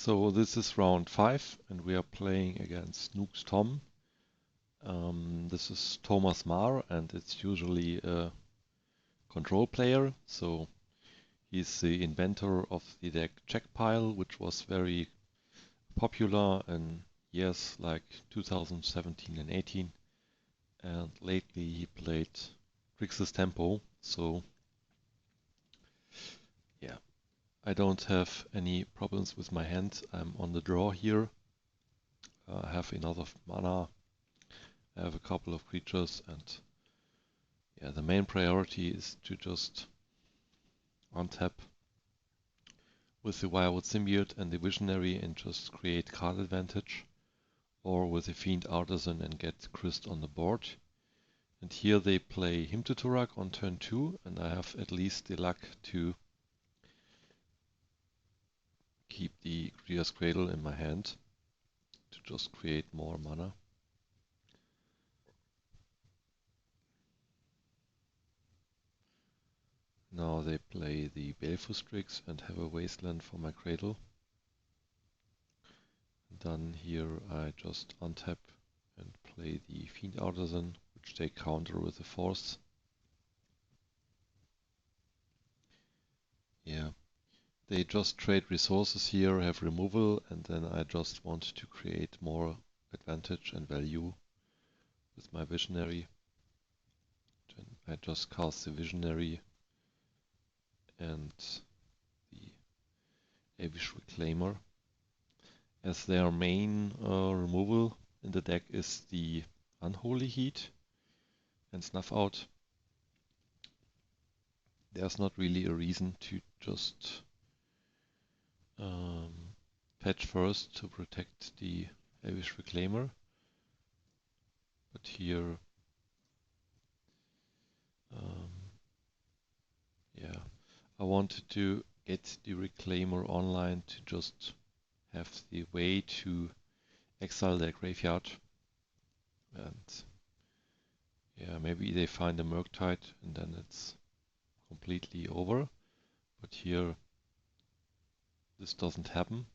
So this is round 5 and we are playing against Noobs Tom. This is Thomas Marr and it's usually a control player. So he's the inventor of the deck Checkpile, which was very popular in years like 2017 and 18. And lately he played Grixis Tempo. So yeah, I don't have any problems with my hand. I'm on the draw here. I have enough mana. I have a couple of creatures, and yeah, the main priority is to just untap with the Wirewood Symbiote and the Visionary and just create card advantage, or with the Fiend Artisan and get Christ on the board. And here they play Hymn to Turak on turn 2, and I have at least the luck to keep the Krieger's Cradle in my hand to just create more mana. Now they play the Baleful Strix and have a Wasteland for my Cradle. Then here I just untap and play the Fiend Artisan, which they counter with a Force. Yeah, they just trade resources here, have removal, and then I just want to create more advantage and value with my Visionary. Then I just cast the Visionary and the Avish Reclaimer. As their main removal in the deck is the Unholy Heat and Snuff Out, there's not really a reason to just fetch first to protect the Avish Reclaimer. But here, yeah, I wanted to get the Reclaimer online to just have the way to exile their graveyard. And yeah, maybe they find a Murktide and then it's completely over. But here, this doesn't happen.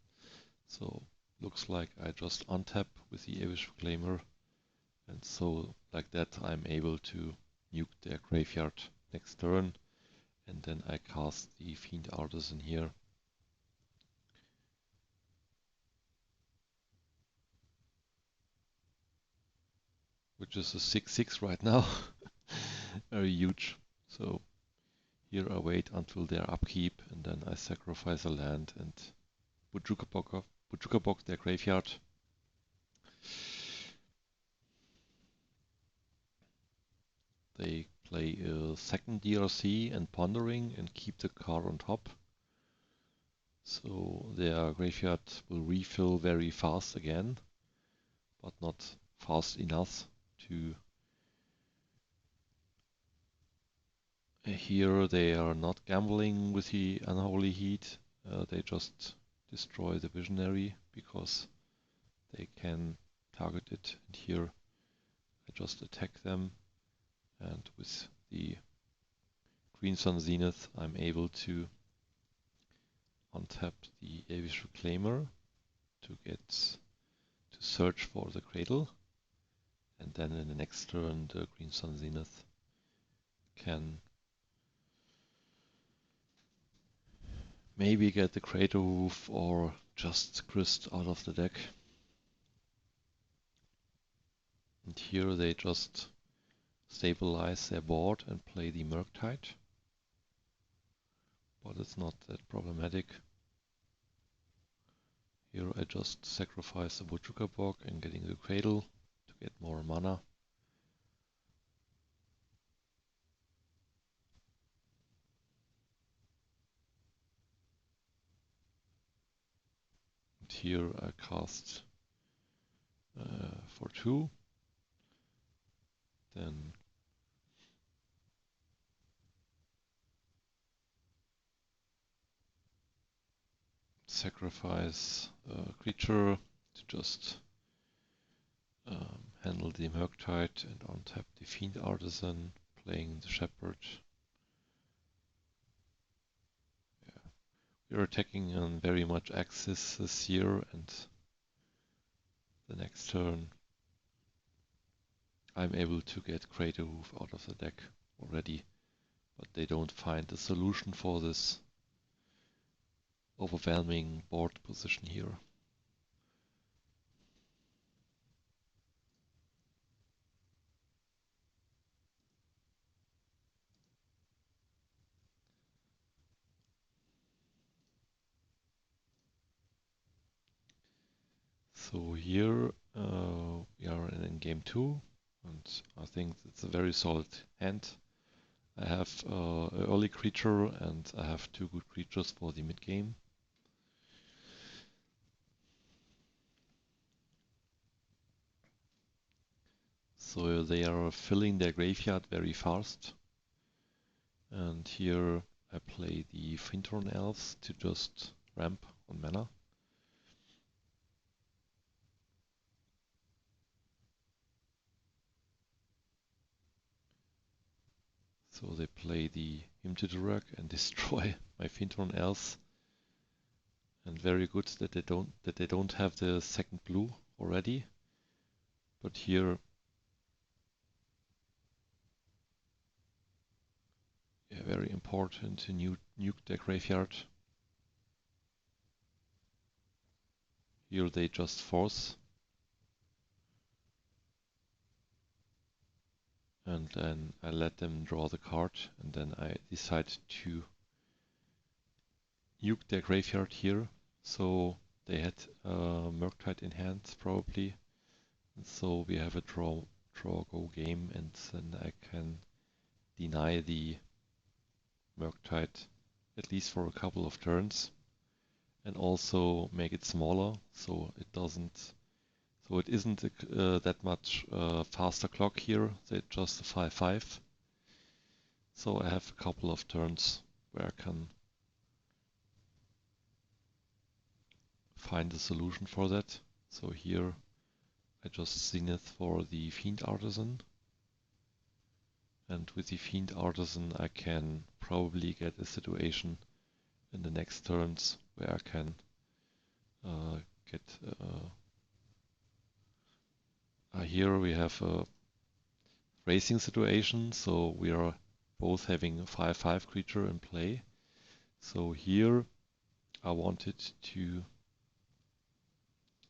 So looks like I just untap with the Avish Reclaimer, and so like that I'm able to nuke their graveyard next turn, and then I cast the Fiend Artisan here. Which is a 6/6 right now. Very huge. So here I wait until their upkeep, and then I sacrifice a land and Bojuka Box their graveyard. They play a second DRC and Pondering and keep the card on top. So their graveyard will refill very fast again, but not fast enough to... Here they are not gambling with the Unholy Heat, they just destroy the Visionary because they can target it, and here I just attack them, and with the Green Sun Zenith I'm able to untap the Avish Reclaimer to search for the Cradle, and then in the next turn the Green Sun Zenith can maybe get the Crater Roof or just Christ out of the deck. And here they just stabilize their board and play the Murktide, but it's not that problematic. Here I just sacrifice the Bojuka Box and getting the Cradle to get more mana. And here I cast for 2, then sacrifice a creature to just handle the Murktide and untap the Fiend Artisan, playing the Shepherd. Yeah. We're attacking on very much axis this year, and the next turn I'm able to get Crater Hoof out of the deck already, but they don't find a solution for this overwhelming board position here. So here we are in game 2, and I think it's a very solid hand. I have an early creature and I have 2 good creatures for the mid game. So they are filling their graveyard very fast. And here I play the Fintorn Elves to just ramp on mana. So they play the Himtidurak and destroy my Fintorn Elves. And very good that they don't have the second blue already. But here, yeah, very important to nuke their graveyard. Here they just force. And then I let them draw the card, and then I decide to nuke their graveyard here. So they had Murktide in hand probably. And so we have a draw go game, and then I can deny the Murktide at least for a couple of turns, and also make it smaller so it doesn't. So it isn't that much faster clock here. They just a 5/5. So I have a couple of turns where I can find a solution for that. So here I just Zenith for the Fiend Artisan. And with the Fiend Artisan I can probably get a situation in the next turns where I can get... here we have a racing situation, so we are both having a 5/5 creature in play. So here I wanted to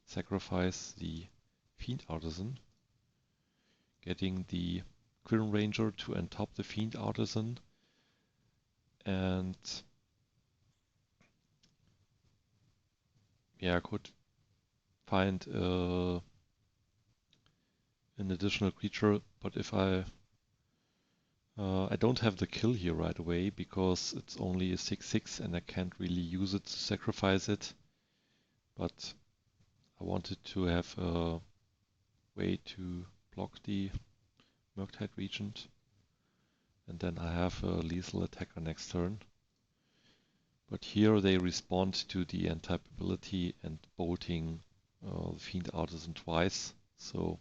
sacrifice the Fiend Artisan, getting the Quirn Ranger to untop the Fiend Artisan, and yeah, I could find an additional creature, but if I don't have the kill here right away because it's only a 6/6 and I can't really use it to sacrifice it, but I wanted to have a way to block the Murktide Regent, and then I have a lethal attacker next turn. But here they respond to the N-type ability and bolting the Fiend Artisan twice. So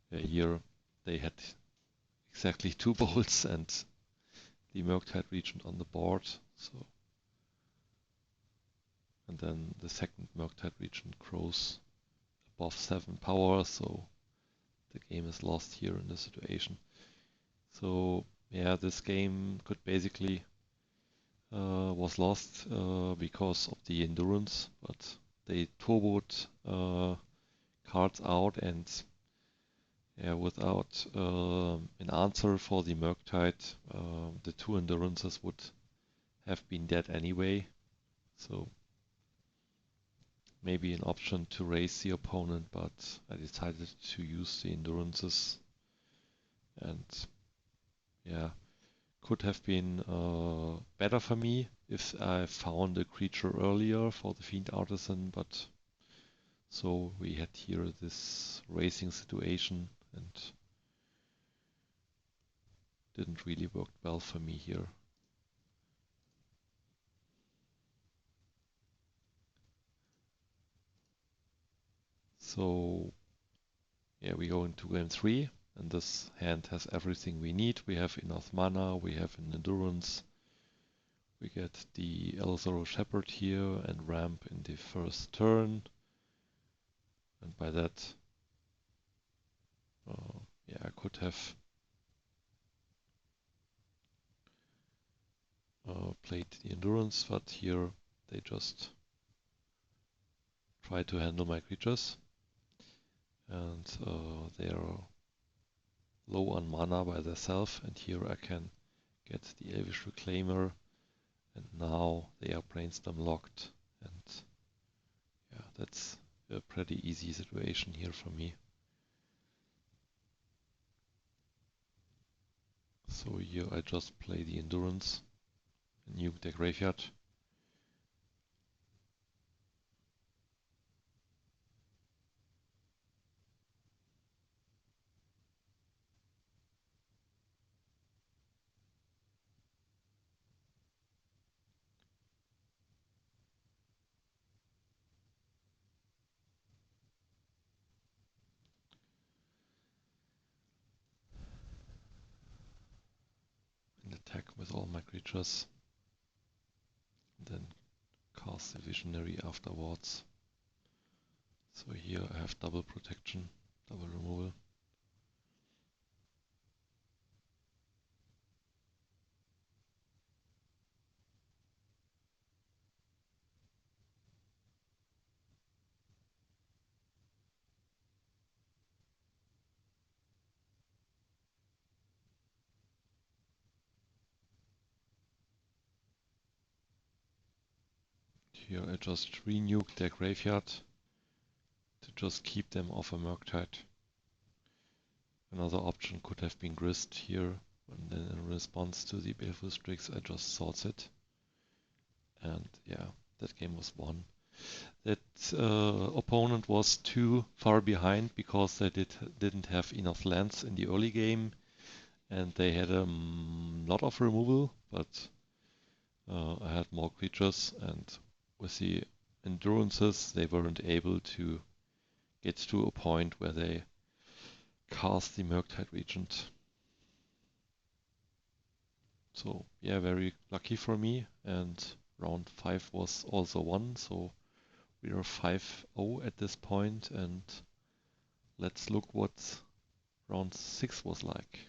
here they had exactly 2 bolts and the Murktide Regent on the board. So, and then the second Murktide Regent grows above 7 power, so the game is lost here in this situation. So yeah, this game could basically was lost because of the endurance, but they turboed cards out, and yeah, without an answer for the Murktide, the 2 endurances would have been dead anyway. So maybe an option to raise the opponent, but I decided to use the endurances, and yeah, could have been better for me if I found a creature earlier for the Fiend Artisan, but so we had here this racing situation and didn't really work well for me here. So yeah, we go into game 3, and this hand has everything we need. We have enough mana, we have an endurance, We get the Elzaro Shepherd here and ramp in the first turn. And by that, yeah, I could have played the Endurance, but here they just try to handle my creatures. And they are low on mana by themselves, and here I can get the Elvish Reclaimer, and now they are Brainstorm locked, and yeah, that's a pretty easy situation here for me. So here I just play the Endurance and nuke their graveyard. And attack with all my creatures. Then cast the Visionary afterwards. So here I have double protection, double removal. Here I just renuke their graveyard to just keep them off a Murktide. Another option could have been Grist here, and then in response to the Baleful Strix I just swords it. And yeah, that game was won. That opponent was too far behind because they didn't have enough lands in the early game, and they had a lot of removal, but I had more creatures, and with the endurances they weren't able to get to a point where they cast the Murktide Regent. So yeah, very lucky for me, and round 5 was also won, so we are 5-0 at this point, and let's look what round 6 was like.